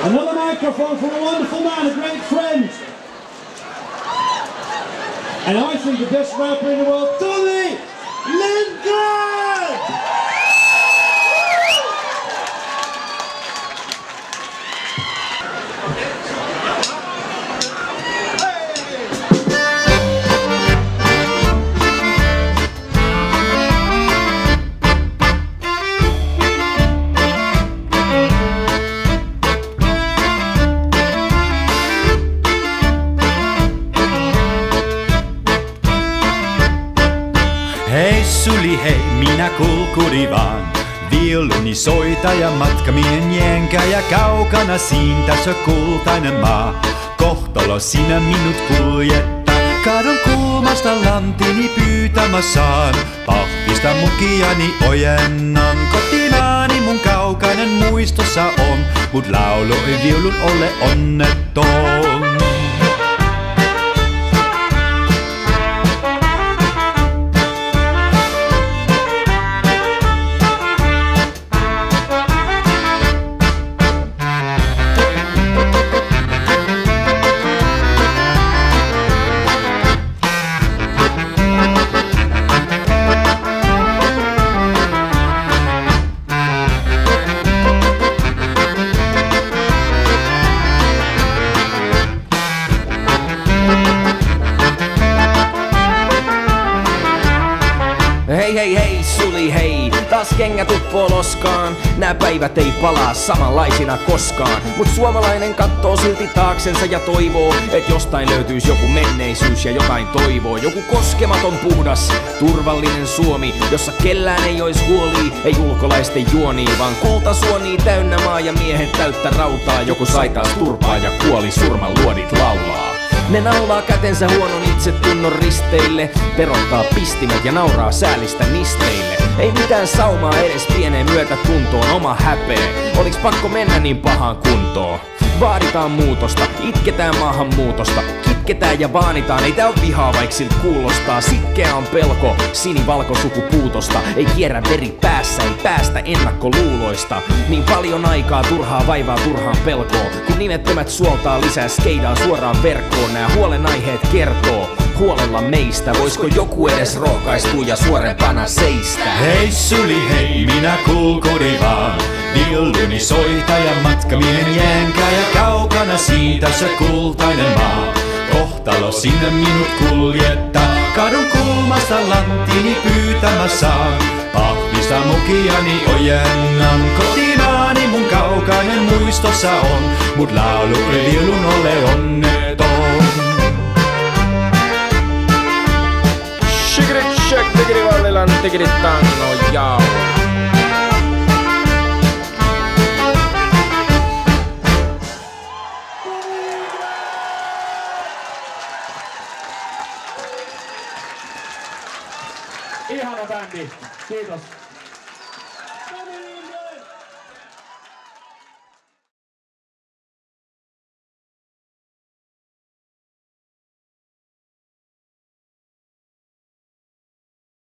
Another microphone from a wonderful man, a great friend. And I think the best rapper in the world, Tony Lindgren! Hei Suli hei, minä kulkuri vaan. Viuluni soitaja, matkamien jenkä ja kaukana siitä se kultainen maa. Kohtalo sinä minut kuljetta, kadon kulmasta lantini pyytämässään. Pahvista mukiani ojennan, kotimaani mun kaukainen muistossa on. Mut lauloi viulun ole onneton. Hei hei hei Suli hei, taas kengät uppoo loskaan. Nää päivät ei palaa samanlaisina koskaan. Mut suomalainen kattoo silti taaksensa ja toivoo, et jostain löytyis joku menneisyys ja jotain toivoo. Joku koskematon puhdas, turvallinen Suomi, jossa kellään ei ois huolia, ei ulkolaisten juonia, vaan kultasuonia täynnä maa ja miehet täyttä rautaa. Joku sai taas turpaa ja kuoli, surmanluodit laulaa. Ne naulaa kätensä huonon itsetunnon risteille, perottaa pistimet ja nauraa säälistä nisteille. Ei mitään saumaa edes pieneen myötätuntoon, oma häpee. Oliks pakko mennä niin pahaan kuntoon? Vaaditaan muutosta, itketään maahanmuutosta, kitketään ja vaanitaan, ei tää oo vihaa vaik siltä kuulostaa. Sitkeä on pelko sinivalkosukupuutosta, ei kierrä veri päässä, ei päästä ennakkoluuloista. Niin paljon aikaa turhaa vaivaa turhaan pelkoon, kun nimettömät suoltaa lisää skeidaa suoraan verkkoon. Nää huolenaiheet kertoo huolella meistä, voisko joku edes rohkaistua ja suorempana seistä? Hei Suli hei, minä kulkuri vaan. Viuluni soitaja, matkamien jenkä ja kaukana siitä se kultainen maa. Kohtalo sinne minut kuljettaa, kadun kulmasta lantini pyytämässään. Pahvista mukiani ojennan, kotimaani mun kaukainen muistossa on. Mut laului viulun ole onneton. Shigrit shak, tigri vallilan, tigri tango, jao. Ihana bändi, kiitos.